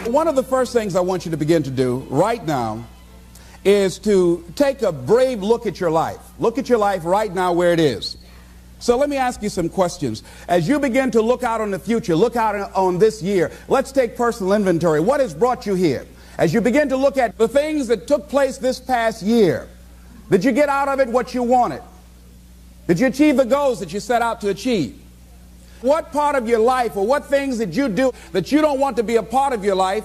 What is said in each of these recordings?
One of the first things I want you to begin to do right now is to take a brave look at your life. Look at your life right now where it is. So let me ask you some questions. As you begin to look out on the future, look out on this year, let's take personal inventory. What has brought you here? As you begin to look at the things that took place this past year, did you get out of it what you wanted? Did you achieve the goals that you set out to achieve? What part of your life or what things did you do that you don't want to be a part of your life?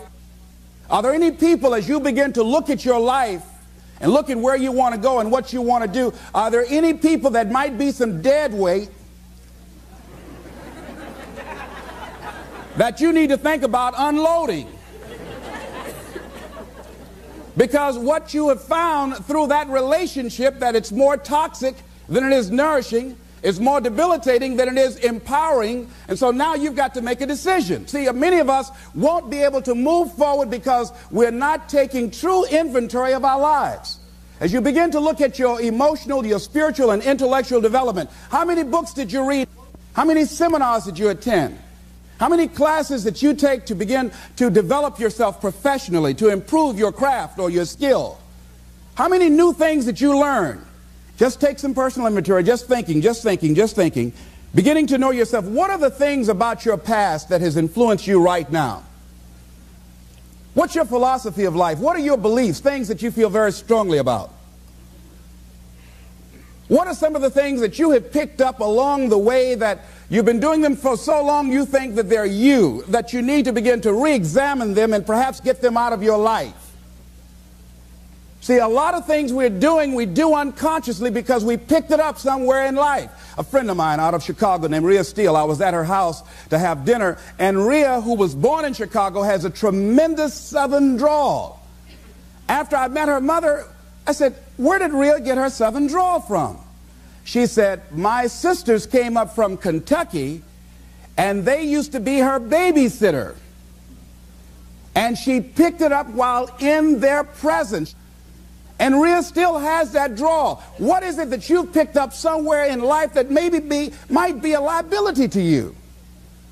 Are there any people, as you begin to look at your life and look at where you want to go and what you want to do, are there any people that might be some dead weight that you need to think about unloading? Because what you have found through that relationship, that it's more toxic than it is nourishing, it's more debilitating than it is empowering, and so now you've got to make a decision. See, many of us won't be able to move forward because we're not taking true inventory of our lives. As you begin to look at your emotional, your spiritual, and intellectual development, how many books did you read? How many seminars did you attend? How many classes that you take to begin to develop yourself professionally, to improve your craft or your skill? How many new things that you learn? Just take some personal inventory, just thinking, beginning to know yourself. What are the things about your past that has influenced you right now? What's your philosophy of life? What are your beliefs, things that you feel very strongly about? What are some of the things that you have picked up along the way that you've been doing them for so long you think that they're you, that you need to begin to re-examine them and perhaps get them out of your life? See, a lot of things we do unconsciously because we picked it up somewhere in life. A friend of mine out of Chicago named Rhea Steele, I was at her house to have dinner, and Rhea, who was born in Chicago, has a tremendous southern drawl. After I met her mother, I said, where did Rhea get her southern drawl from? She said, my sisters came up from Kentucky, and they used to be her babysitter. And she picked it up while in their presence. And Rhea still has that drawl. What is it that you've picked up somewhere in life that might be a liability to you?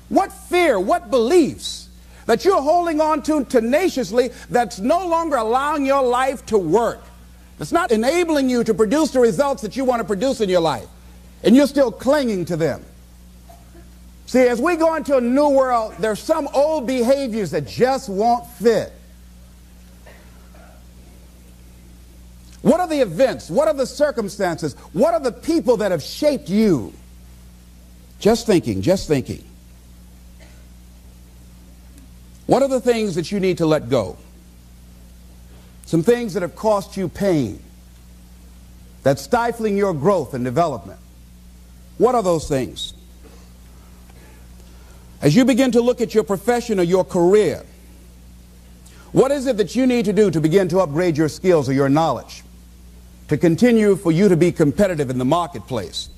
What fear, what beliefs that you're holding on to tenaciously that's no longer allowing your life to work? It's not enabling you to produce the results that you want to produce in your life. And you're still clinging to them. See, as we go into a new world, there's some old behaviors that just won't fit. What are the events? What are the circumstances? What are the people that have shaped you? Just thinking. What are the things that you need to let go? Some things that have cost you pain, that's stifling your growth and development. What are those things? As you begin to look at your profession or your career, what is it that you need to do to begin to upgrade your skills or your knowledge, to continue for you to be competitive in the marketplace?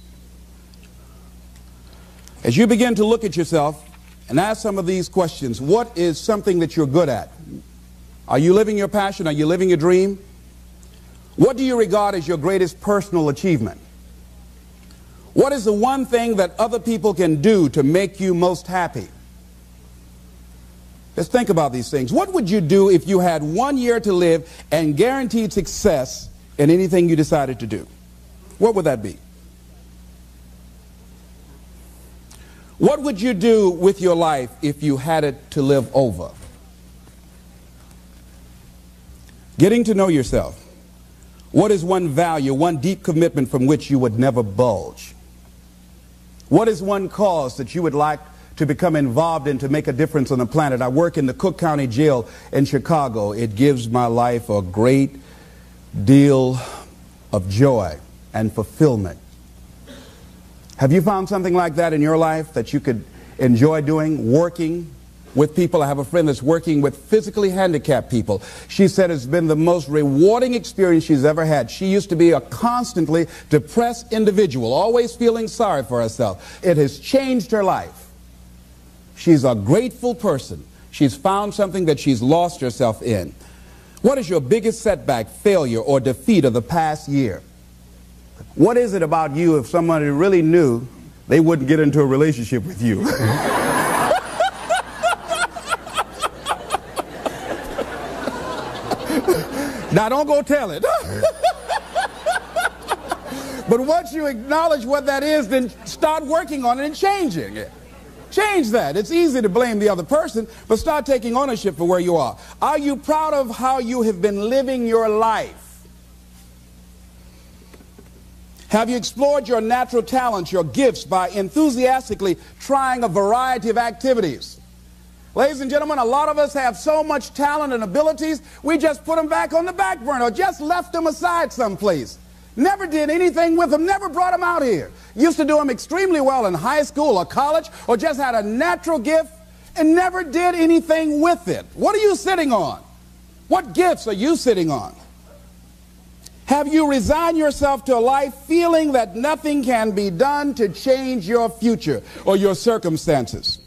As you begin to look at yourself and ask some of these questions, what is something that you're good at? Are you living your passion? Are you living your dream? What do you regard as your greatest personal achievement? What is the one thing that other people can do to make you most happy? Just think about these things. What would you do if you had 1 year to live and guaranteed success in anything you decided to do? What would that be? What would you do with your life if you had it to live over? Getting to know yourself. What is one value, one deep commitment from which you would never budge? What is one cause that you would like to become involved in to make a difference on the planet? I work in the Cook County Jail in Chicago. It gives my life a great deal of joy and fulfillment. Have you found something like that in your life that you could enjoy doing, working with people? I have a friend that's working with physically handicapped people. She said it's been the most rewarding experience she's ever had. She used to be a constantly depressed individual, always feeling sorry for herself. It has changed her life. She's a grateful person. She's found something that she's lost herself in. What is your biggest setback, failure, or defeat of the past year? What is it about you, if somebody really knew, they wouldn't get into a relationship with you? Now, don't go tell it. But once you acknowledge what that is, then start working on it and changing it. Change that. It's easy to blame the other person, but start taking ownership for where you are. Are you proud of how you have been living your life? Have you explored your natural talents, your gifts, by enthusiastically trying a variety of activities? Ladies and gentlemen, a lot of us have so much talent and abilities, we just put them back on the back burner or just left them aside someplace. Never did anything with them, never brought them out here. Used to do them extremely well in high school or college, or just had a natural gift and never did anything with it. What are you sitting on? What gifts are you sitting on? Have you resigned yourself to a life feeling that nothing can be done to change your future or your circumstances?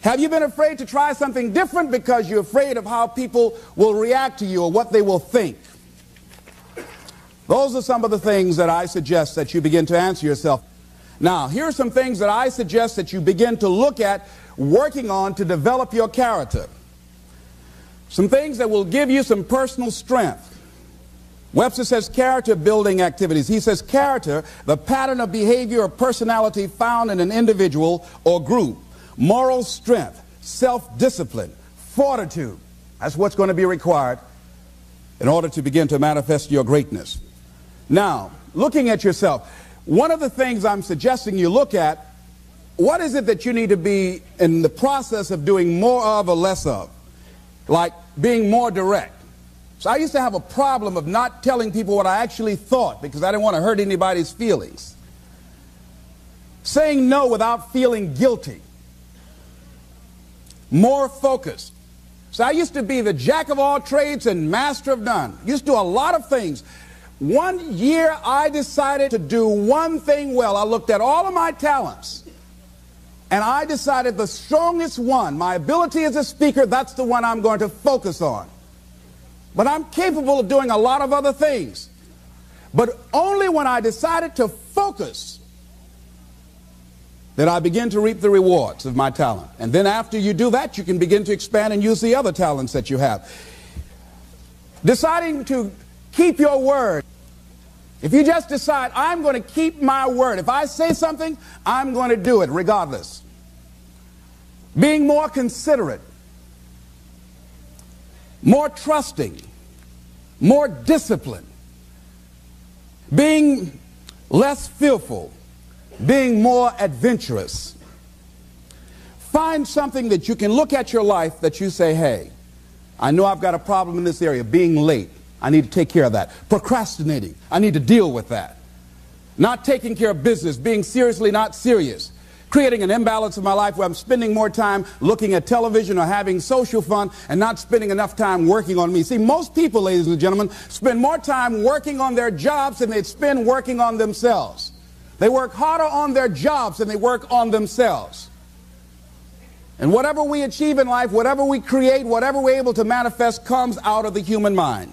Have you been afraid to try something different because you're afraid of how people will react to you or what they will think? Those are some of the things that I suggest that you begin to answer yourself. Now, here are some things that I suggest that you begin to look at working on to develop your character. Some things that will give you some personal strength. Webster says character building activities. He says character, the pattern of behavior or personality found in an individual or group. Moral strength, self-discipline, fortitude. That's what's going to be required in order to begin to manifest your greatness. Now, looking at yourself, one of the things I'm suggesting you look at, what is it that you need to be in the process of doing more of or less of? Like being more direct. So I used to have a problem of not telling people what I actually thought because I didn't want to hurt anybody's feelings. Saying no without feeling guilty. More focused. So I used to be the jack of all trades and master of none. Used to do a lot of things. One year I decided to do one thing well. I looked at all of my talents and I decided the strongest one, my ability as a speaker, that's the one I'm going to focus on. But I'm capable of doing a lot of other things. But only when I decided to focus that I begin to reap the rewards of my talent. And then after you do that, you can begin to expand and use the other talents that you have. Deciding to keep your word. If you just decide, I'm going to keep my word. If I say something, I'm going to do it regardless. Being more considerate. More trusting. More disciplined. Being less fearful. Being more adventurous. Find something that you can look at your life that you say, hey, I know I've got a problem in this area. Being late. I need to take care of that. Procrastinating. I need to deal with that. Not taking care of business. Being seriously not serious. Creating an imbalance in my life where I'm spending more time looking at television or having social fun and not spending enough time working on me. See, most people, ladies and gentlemen, spend more time working on their jobs than they spend working on themselves. They work harder on their jobs than they work on themselves. And whatever we achieve in life, whatever we create, whatever we're able to manifest comes out of the human mind.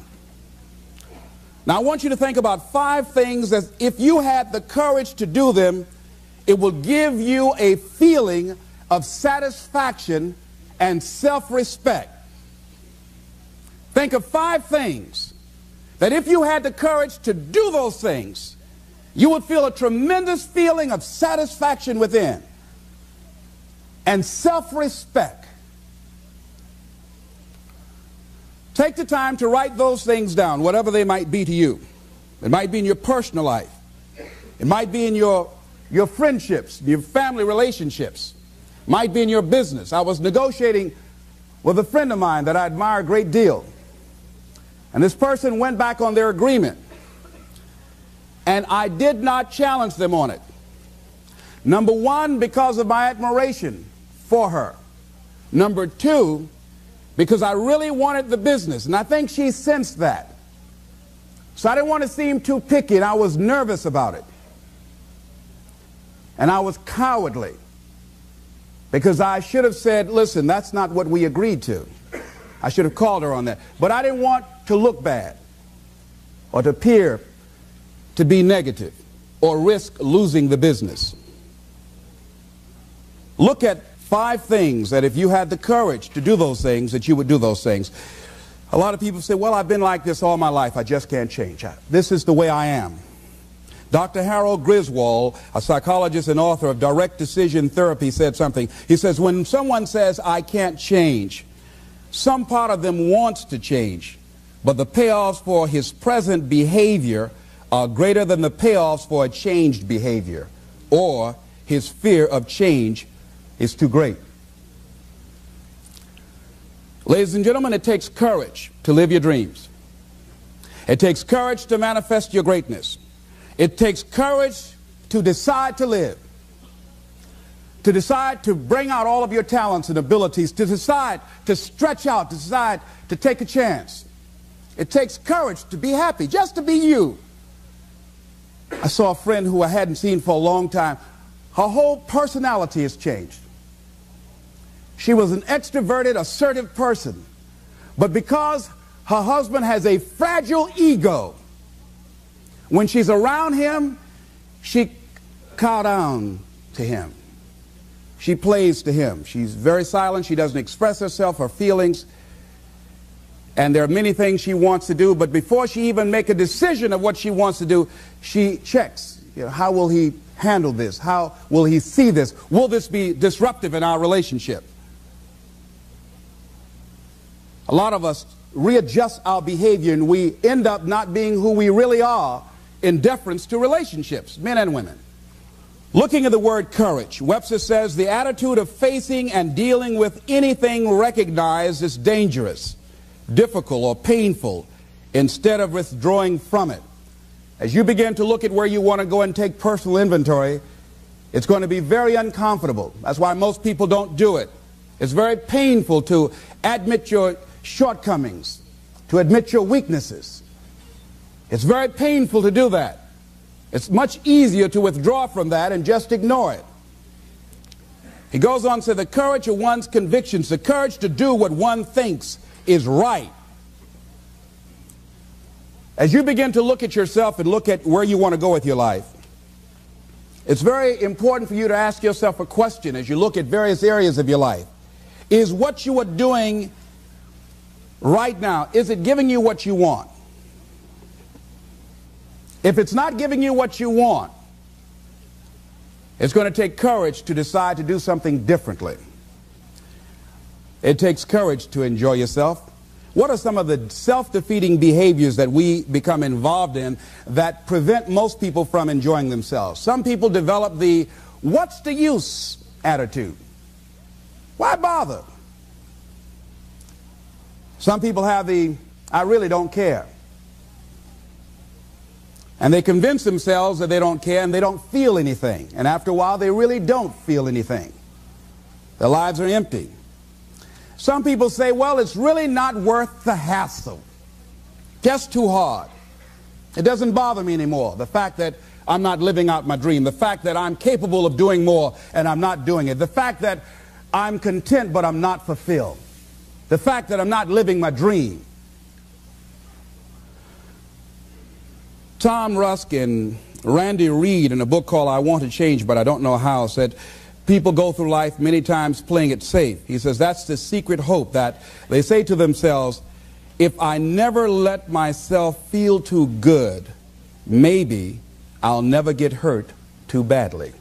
Now I want you to think about 5 things that if you had the courage to do them, it will give you a feeling of satisfaction and self-respect. Think of 5 things that if you had the courage to do those things, you would feel a tremendous feeling of satisfaction within and self-respect. Take the time to write those things down, whatever they might be to you. It might be in your personal life. It might be in your friendships, your family relationships. It might be in your business. I was negotiating with a friend of mine that I admire a great deal. And this person went back on their agreement. And I did not challenge them on it. Number 1, because of my admiration for her. Number 2, because I really wanted the business, and I think she sensed that. So I didn't want to seem too picky, and I was nervous about it. And I was cowardly, because I should have said, listen, that's not what we agreed to. I should have called her on that. But I didn't want to look bad, or to appear to be negative, or risk losing the business. Look at 5 things that if you had the courage to do those things, that you would do those things. A lot of people say, well, I've been like this all my life. I just can't change. This is the way I am. Dr. Harold Griswold, a psychologist and author of Direct Decision Therapy, said something. He says, when someone says, I can't change, some part of them wants to change, but the payoffs for his present behavior are greater than the payoffs for a changed behavior, or his fear of change is too great. Ladies and gentlemen, it takes courage to live your dreams. It takes courage to manifest your greatness. It takes courage to decide to live, to decide to bring out all of your talents and abilities, to decide to stretch out, to decide to take a chance. It takes courage to be happy, just to be you. I saw a friend who I hadn't seen for a long time. Her whole personality has changed. She was an extroverted, assertive person, but because her husband has a fragile ego, when she's around him, she cow down to him. She plays to him. She's very silent. She doesn't express herself, her feelings. And there are many things she wants to do, but before she even makes a decision of what she wants to do, she checks. How will he handle this? How will he see this? Will this be disruptive in our relationship? A lot of us readjust our behavior and we end up not being who we really are in deference to relationships, men and women. Looking at the word courage, Webster says the attitude of facing and dealing with anything recognized as dangerous, difficult, or painful instead of withdrawing from it. As you begin to look at where you want to go and take personal inventory, it's going to be very uncomfortable. That's why most people don't do it. It's very painful to admit your shortcomings, to admit your weaknesses. It's very painful to do that. It's much easier to withdraw from that and just ignore it. He goes on to say the courage of one's convictions, the courage to do what one thinks is right. As you begin to look at yourself and look at where you want to go with your life, it's very important for you to ask yourself a question as you look at various areas of your life. Is what you are doing right now, is it giving you what you want? If it's not giving you what you want, it's going to take courage to decide to do something differently. It takes courage to enjoy yourself. What are some of the self-defeating behaviors that we become involved in that prevent most people from enjoying themselves? Some people develop the "what's the use" attitude. Why bother? Some people have the "I really don't care." And they convince themselves that they don't care and they don't feel anything. And after a while, they really don't feel anything. Their lives are empty. Some people say, well, it's really not worth the hassle. Just too hard. It doesn't bother me anymore. The fact that I'm not living out my dream. The fact that I'm capable of doing more and I'm not doing it. The fact that I'm content but I'm not fulfilled. The fact that I'm not living my dream. Tom Rusk and Randy Reed, in a book called I Want to Change But I Don't Know How, said people go through life many times playing it safe. He says that's the secret hope, that they say to themselves, if I never let myself feel too good, maybe I'll never get hurt too badly.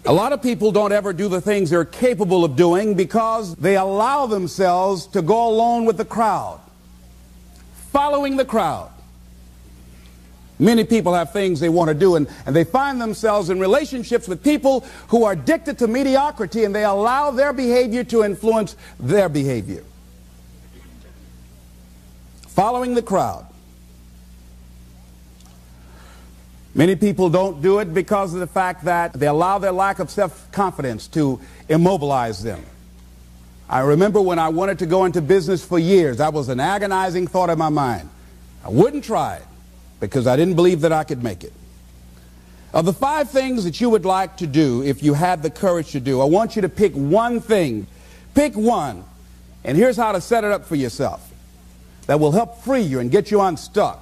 A lot of people don't ever do the things they're capable of doing because they allow themselves to go along with the crowd, following the crowd. Many people have things they want to do, and they find themselves in relationships with people who are addicted to mediocrity, and they allow their behavior to influence their behavior. Following the crowd. Many people don't do it because of the fact that they allow their lack of self-confidence to immobilize them. I remember when I wanted to go into business for years, that was an agonizing thought in my mind. I wouldn't try it, because I didn't believe that I could make it. Of the 5 things that you would like to do if you had the courage to do, I want you to pick one thing. Pick one. And here's how to set it up for yourself that will help free you and get you unstuck.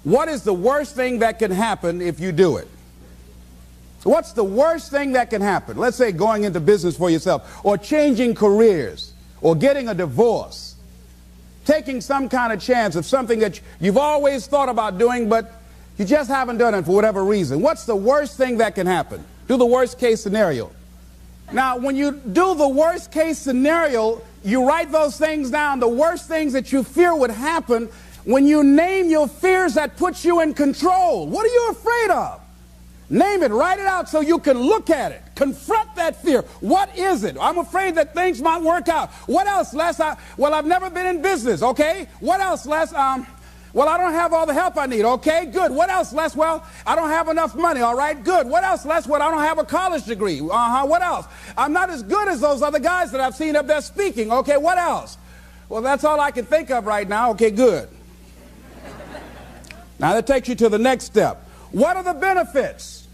What is the worst thing that can happen if you do it? What's the worst thing that can happen? Let's say going into business for yourself, or changing careers, or getting a divorce. taking some kind of chance of something that you've always thought about doing, but you just haven't done it for whatever reason. What's the worst thing that can happen? Do the worst case scenario. Now, when you do the worst case scenario, you write those things down, the worst things that you fear would happen. When you name your fears, that puts you in control. What are you afraid of? Name it, write it out so you can look at it. Confront that fear. What is it? I'm afraid that things might work out. What else, Les? Well, I've never been in business, okay? What else, Les? Well, I don't have all the help I need, okay? Good. What else, Les? Well, I don't have enough money, all right? Good. What else, Les? Well, I don't have a college degree. What else? I'm not as good as those other guys that I've seen up there speaking, okay? What else? Well, that's all I can think of right now. Okay, good. Now that takes you to the next step. What are the benefits?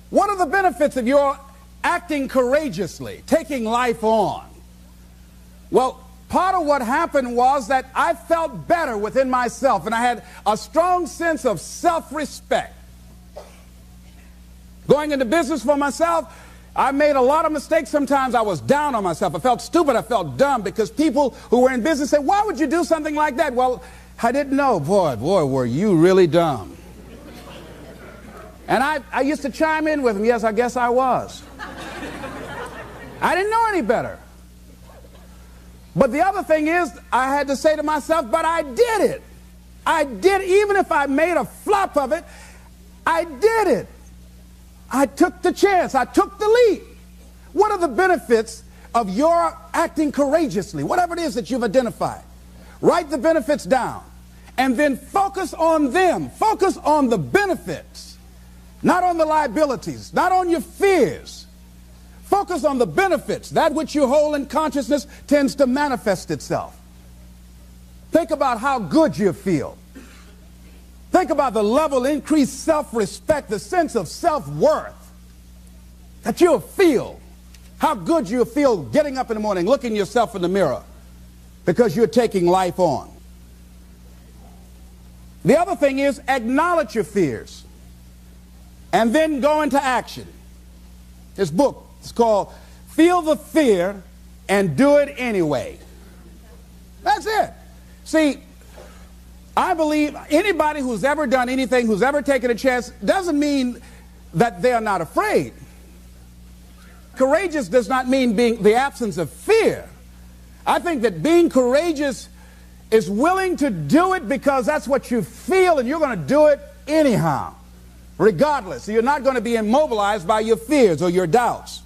What are the benefits of your acting courageously, taking life on? Well, part of what happened was that I felt better within myself, and I had a strong sense of self-respect. Going into business for myself, I made a lot of mistakes. Sometimes I was down on myself. I felt stupid. I felt dumb because people who were in business said, why would you do something like that? Well, I didn't know. Boy, were you really dumb. And I used to chime in with them. Yes, I guess I was. I didn't know any better. But the other thing is, I had to say to myself, but I did it. I did, even if I made a flop of it, I did it. I took the chance. I took the leap. What are the benefits of your acting courageously? Whatever it is that you've identified. Write the benefits down. And then focus on them. Focus on the benefits. Not on the liabilities. Not on your fears. Focus on the benefits. That which you hold in consciousness tends to manifest itself. Think about how good you feel. Think about the level of increased self-respect, the sense of self-worth that you'll feel. How good you'll feel getting up in the morning, looking yourself in the mirror because you're taking life on. The other thing is acknowledge your fears and then go into action. This book is called Feel the Fear and Do It Anyway. That's it. See, I believe anybody who's ever done anything, who's ever taken a chance, doesn't mean that they are not afraid. Courageous does not mean being the absence of fear. I think that being courageous is willing to do it because that's what you feel, and you're going to do it anyhow, regardless. So you're not going to be immobilized by your fears or your doubts.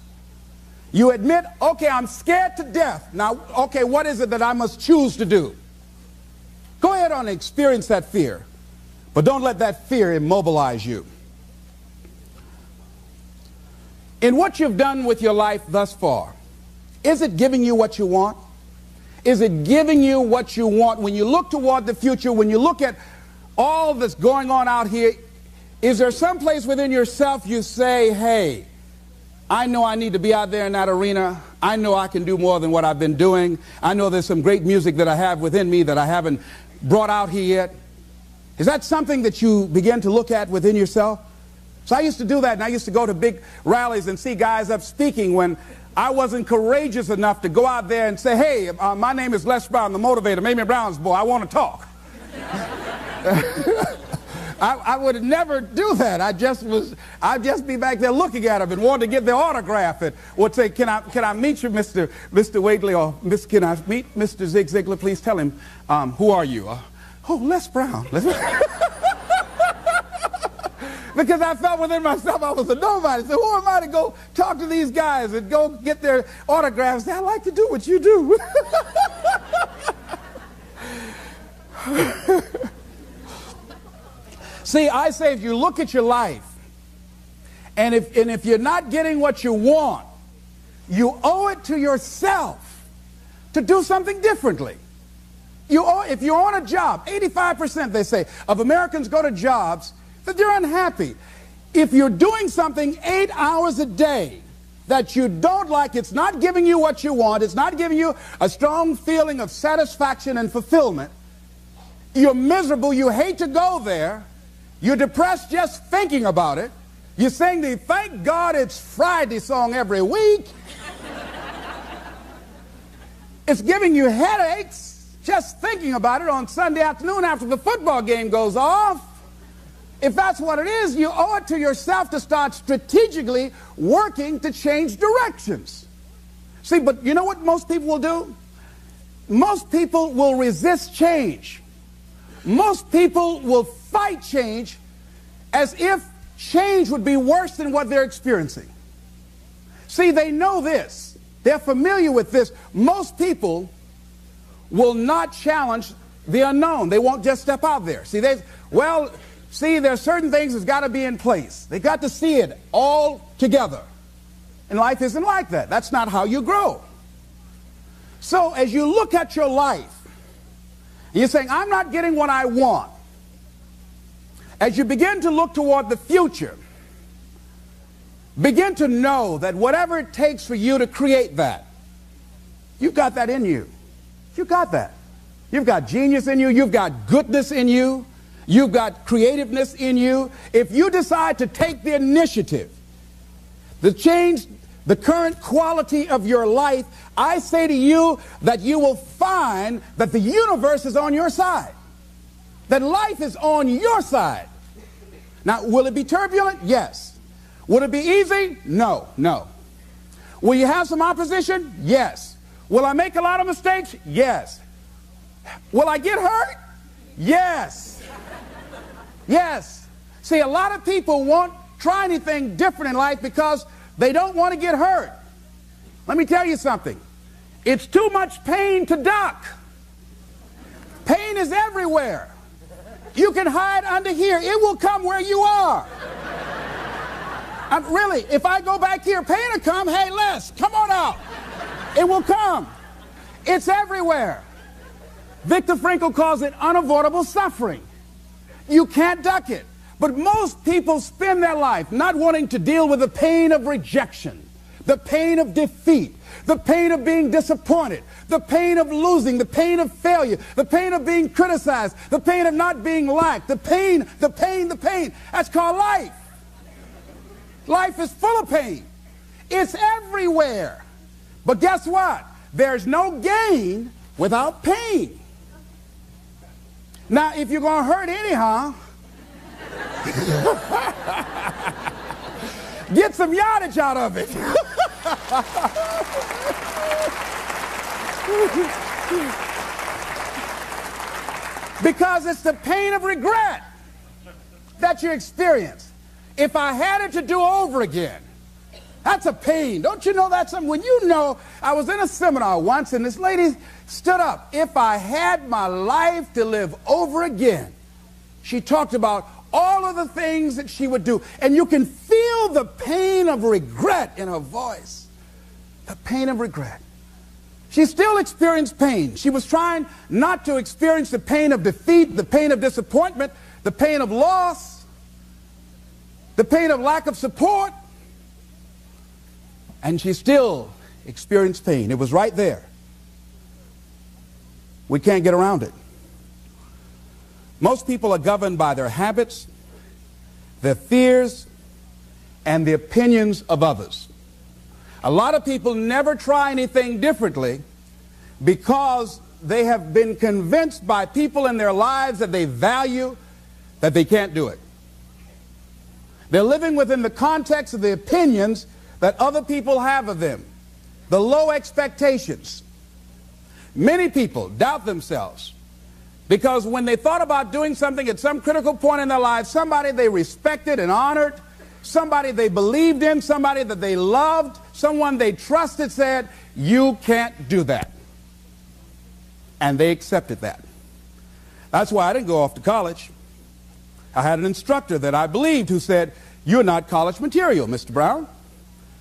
You admit, okay, I'm scared to death. Now, okay, what is it that I must choose to do? Go ahead and experience that fear, but don't let that fear immobilize you. In what you've done with your life thus far, is it giving you what you want? Is it giving you what you want? When you look toward the future, when you look at all that's going on out here, is there some place within yourself you say, hey, I know I need to be out there in that arena. I know I can do more than what I've been doing. I know there's some great music that I have within me that I haven't brought out here yet. Is that something that you begin to look at within yourself? So I used to do that, and I used to go to big rallies and see guys up speaking when I wasn't courageous enough to go out there and say, hey, my name is Les Brown, the motivator, Mamie Brown's boy, I want to talk. I would never do that. I'd just be back there looking at them and want to get their autograph and would say, can I meet you, Mr. Waitley, or can I meet Mr. Zig Ziglar? Please tell him, who are you? Oh, Les Brown. Because I felt within myself I was a nobody. So who am I to go talk to these guys and go get their autographs? Say, I like to do what you do. See, I say if you look at your life, and if you're not getting what you want, you owe it to yourself to do something differently. If you're on a job, 85%, they say, of Americans go to jobs that they're unhappy. If you're doing something 8 hours a day that you don't like, it's not giving you what you want, it's not giving you a strong feeling of satisfaction and fulfillment, you're miserable, you hate to go there, you're depressed just thinking about it, you sing the Thank God It's Friday song every week, It's giving you headaches just thinking about it on Sunday afternoon after the football game goes off. If that's what it is, you owe it to yourself to start strategically working to change directions. See, but you know what most people will do? Most people will resist change. Most people will fight change as if change would be worse than what they're experiencing. See, they know this. They're familiar with this. Most people will not challenge the unknown. They won't just step out there. See, there's certain things that's got to be in place. They got to see it all together. And life isn't like that. That's not how you grow. So as you look at your life, and you're saying, I'm not getting what I want. As you begin to look toward the future, begin to know that whatever it takes for you to create that, you've got that in you. You've got that. You've got genius in you. You've got goodness in you. You've got creativeness in you. If you decide to take the initiative to change the current quality of your life, I say to you that you will find that the universe is on your side. That life is on your side. Now, will it be turbulent? Yes. Will it be easy? No, no. Will you have some opposition? Yes. Will I make a lot of mistakes? Yes. Will I get hurt? Yes. Yes. See, a lot of people won't try anything different in life because they don't want to get hurt. Let me tell you something. It's too much pain to duck. Pain is everywhere. You can hide under here. It will come where you are. Really, if I go back here, pain will come. Hey, Les, come on out. It will come. It's everywhere. Viktor Frankl calls it unavoidable suffering. You can't duck it. But most people spend their life not wanting to deal with the pain of rejection, the pain of defeat, the pain of being disappointed, the pain of losing, the pain of failure, the pain of being criticized, the pain of not being liked, the pain. That's called life. Life is full of pain. It's everywhere. But guess what? There's no gain without pain. Now, if you're going to hurt anyhow, get some yardage out of it. Because it's the pain of regret that you experience. If I had it to do over again, that's a pain. Don't you know that's something? When you know, I was in a seminar once and this lady stood up. If I had my life to live over again, she talked about all of the things that she would do. And you can feel the pain of regret in her voice. The pain of regret. She still experienced pain. She was trying not to experience the pain of defeat, the pain of disappointment, the pain of loss, the pain of lack of support. And she still experienced pain. It was right there. We can't get around it. Most people are governed by their habits, their fears, and the opinions of others. A lot of people never try anything differently because they have been convinced by people in their lives that they value that they can't do it. They're living within the context of the opinions that other people have of them, the low expectations. Many people doubt themselves because when they thought about doing something at some critical point in their lives, somebody they respected and honored, somebody they believed in, somebody that they loved, someone they trusted said, you can't do that. And they accepted that. That's why I didn't go off to college. I had an instructor that I believed who said, you're not college material, Mr. Brown.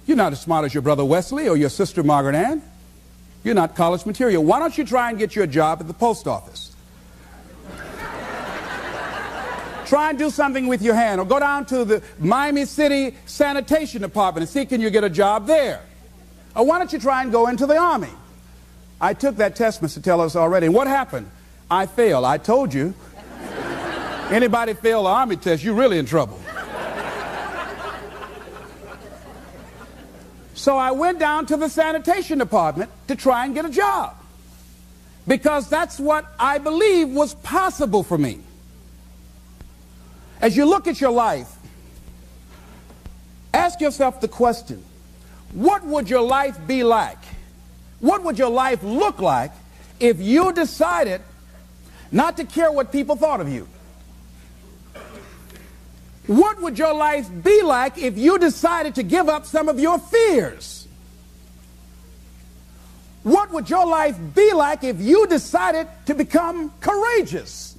You're not as smart as your brother Wesley or your sister Margaret Ann. You're not college material. Why don't you try and get you a job at the post office? Try and do something with your hand, or go down to the Miami City Sanitation Department and see can you get a job there. Or why don't you try and go into the Army? I took that test, Mr. Tellers, already. And what happened? I failed. I told you. Anybody fail the Army test, you're really in trouble. So I went down to the sanitation department to try and get a job. because that's what I believe was possible for me. As you look at your life, ask yourself the question, what would your life be like? What would your life look like if you decided not to care what people thought of you? What would your life be like if you decided to give up some of your fears? What would your life be like if you decided to become courageous?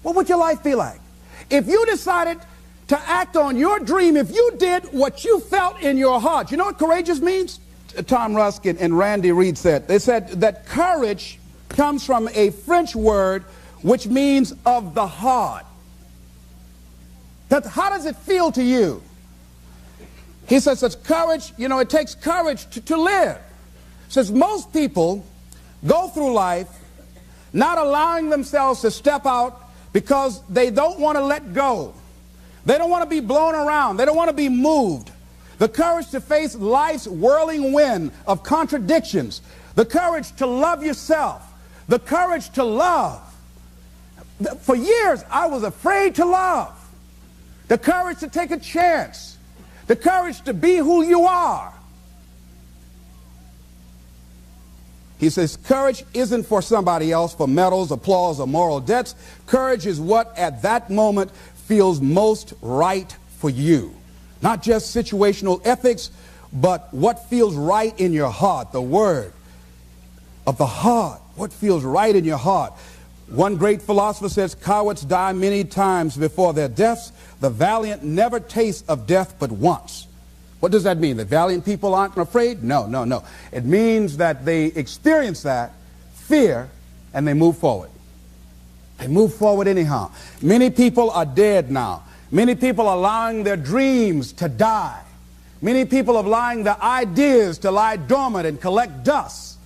What would your life be like? If you decided to act on your dream, if you did what you felt in your heart. You know what courageous means? Tom Rusk and Randy Reed said. They said that courage comes from a French word which means of the heart. How does it feel to you? He says that courage, you know, it takes courage to live. Says most people go through life not allowing themselves to step out because they don't want to let go. They don't want to be blown around. They don't want to be moved. The courage to face life's whirling wind of contradictions. The courage to love yourself. The courage to love. For years, I was afraid to love. The courage to take a chance. The courage to be who you are. He says, courage isn't for somebody else, for medals, applause, or moral debts. Courage is what at that moment feels most right for you. Not just situational ethics, but what feels right in your heart. The word of the heart. What feels right in your heart. One great philosopher says, cowards die many times before their deaths. The valiant never taste of death but once. What does that mean? That valiant people aren't afraid? No, no, no. It means that they experience that fear and they move forward. They move forward anyhow. Many people are dead now. Many people are allowing their dreams to die. Many people are allowing their ideas to lie dormant and collect dust.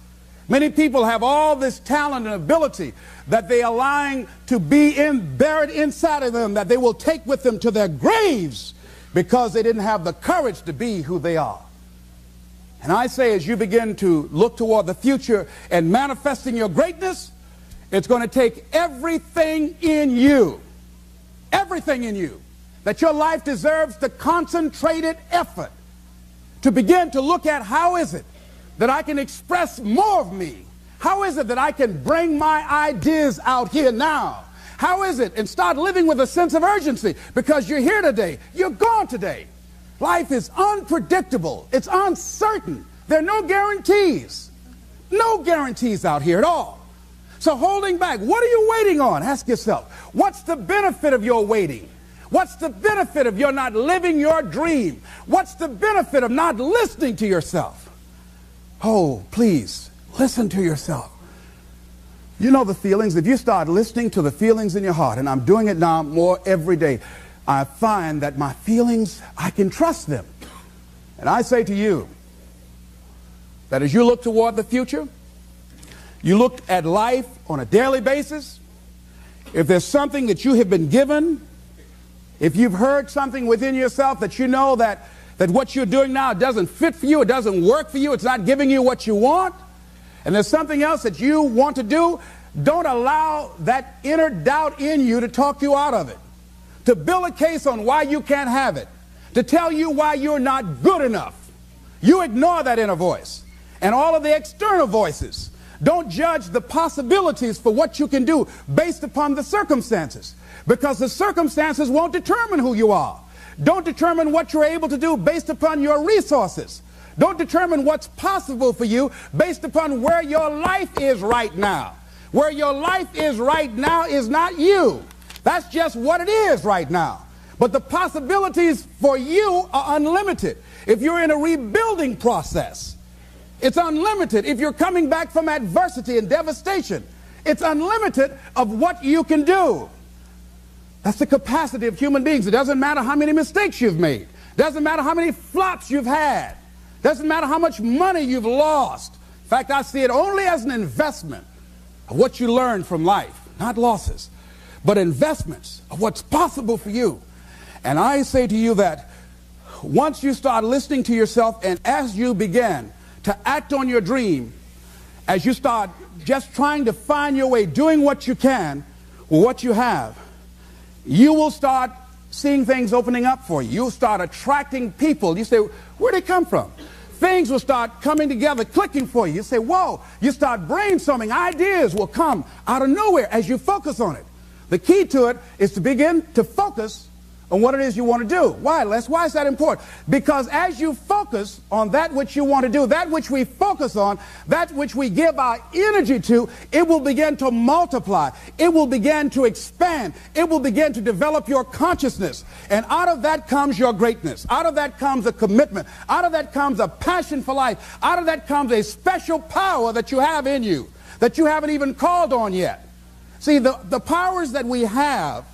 Many people have all this talent and ability that they are allowing to be buried inside of them, that they will take with them to their graves because they didn't have the courage to be who they are. And I say, as you begin to look toward the future and manifesting your greatness, it's going to take everything in you, that your life deserves the concentrated effort to begin to look at how is it that I can express more of me? How is it that I can bring my ideas out here now? How is it? And start living with a sense of urgency, because you're here today, you're gone today. Life is unpredictable. It's uncertain. There are no guarantees. No guarantees out here at all. So holding back, what are you waiting on? Ask yourself, what's the benefit of your waiting? What's the benefit of your not living your dream? What's the benefit of not listening to yourself? Oh, please, listen to yourself. You know the feelings. If you start listening to the feelings in your heart, and I'm doing it now more every day, I find that my feelings, I can trust them. And I say to you that as you look toward the future, you look at life on a daily basis, if there's something that you have been given, if you've heard something within yourself that you know that what you're doing now doesn't fit for you, it doesn't work for you, it's not giving you what you want, and there's something else that you want to do, don't allow that inner doubt in you to talk you out of it, to build a case on why you can't have it, to tell you why you're not good enough. You ignore that inner voice and all of the external voices. Don't judge the possibilities for what you can do based upon the circumstances, because the circumstances won't determine who you are. Don't determine what you're able to do based upon your resources. Don't determine what's possible for you based upon where your life is right now. Where your life is right now is not you. That's just what it is right now. But the possibilities for you are unlimited. If you're in a rebuilding process, it's unlimited. If you're coming back from adversity and devastation, it's unlimited of what you can do. That's the capacity of human beings. It doesn't matter how many mistakes you've made. It doesn't matter how many flops you've had. It doesn't matter how much money you've lost. In fact, I see it only as an investment of what you learn from life, not losses, but investments of what's possible for you. And I say to you that once you start listening to yourself, and as you begin to act on your dream as you start just trying to find your way, doing what you can with what you have, you will start seeing things opening up for you. You'll start attracting people. You say, where'd they come from? Things will start coming together, clicking for you. You say, whoa. You start brainstorming. Ideas will come out of nowhere as you focus on it. The key to it is to begin to focus on what it is you want to do. Why, Les? Why is that important? Because as you focus on that which you want to do, that which we focus on, that which we give our energy to, it will begin to multiply. It will begin to expand. It will begin to develop your consciousness. And out of that comes your greatness. Out of that comes a commitment. Out of that comes a passion for life. Out of that comes a special power that you have in you that you haven't even called on yet. See, the powers that we have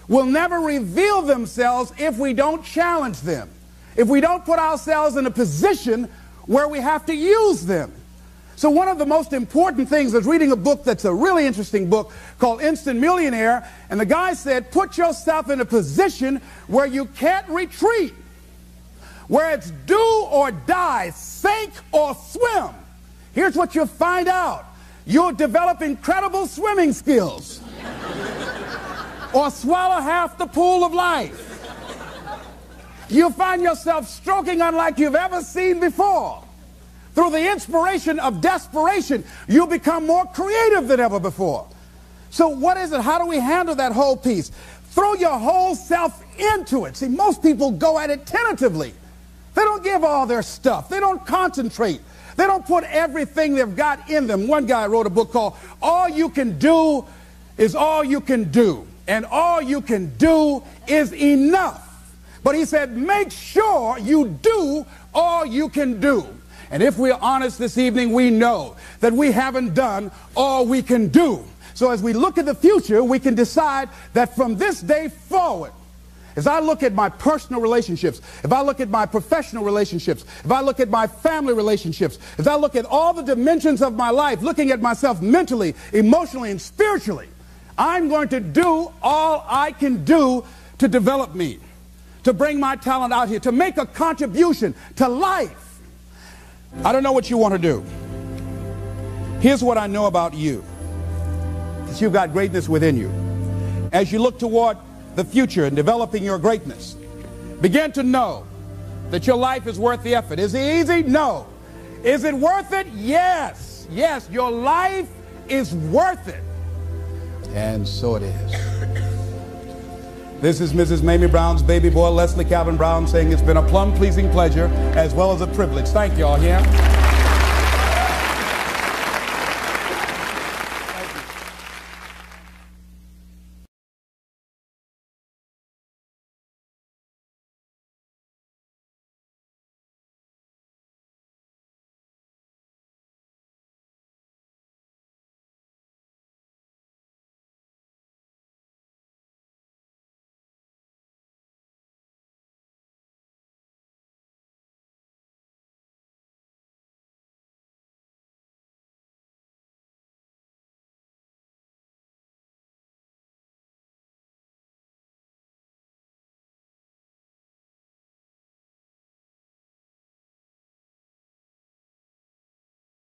will never reveal themselves if we don't challenge them, if we don't put ourselves in a position where we have to use them. So one of the most important things is reading a book that's a really interesting book called Instant Millionaire, and the guy said, put yourself in a position where you can't retreat, where it's do or die, sink or swim. Here's what you'll find out. You'll develop incredible swimming skills. Or swallow half the pool of life. You'll find yourself stroking unlike you've ever seen before. Through the inspiration of desperation, you'll become more creative than ever before. So what is it? How do we handle that whole piece? Throw your whole self into it. See, most people go at it tentatively. They don't give all their stuff. They don't concentrate. They don't put everything they've got in them. One guy wrote a book called All You Can Do Is All You Can Do. And all you can do is enough. But he said, make sure you do all you can do. And if we're honest this evening, we know that we haven't done all we can do. So as we look at the future, we can decide that from this day forward, as I look at my personal relationships, if I look at my professional relationships, if I look at my family relationships, as I look at all the dimensions of my life, looking at myself mentally, emotionally, and spiritually, I'm going to do all I can do to develop me, to bring my talent out here, to make a contribution to life. I don't know what you want to do. Here's what I know about you. That you've got greatness within you. As you look toward the future and developing your greatness, begin to know that your life is worth the effort. Is it easy? No. Is it worth it? Yes. Yes, your life is worth it. And so it is. This is Mrs. Mamie Brown's baby boy, Leslie Calvin Brown, saying it's been a plum-pleasing pleasure as well as a privilege. Thank you all here.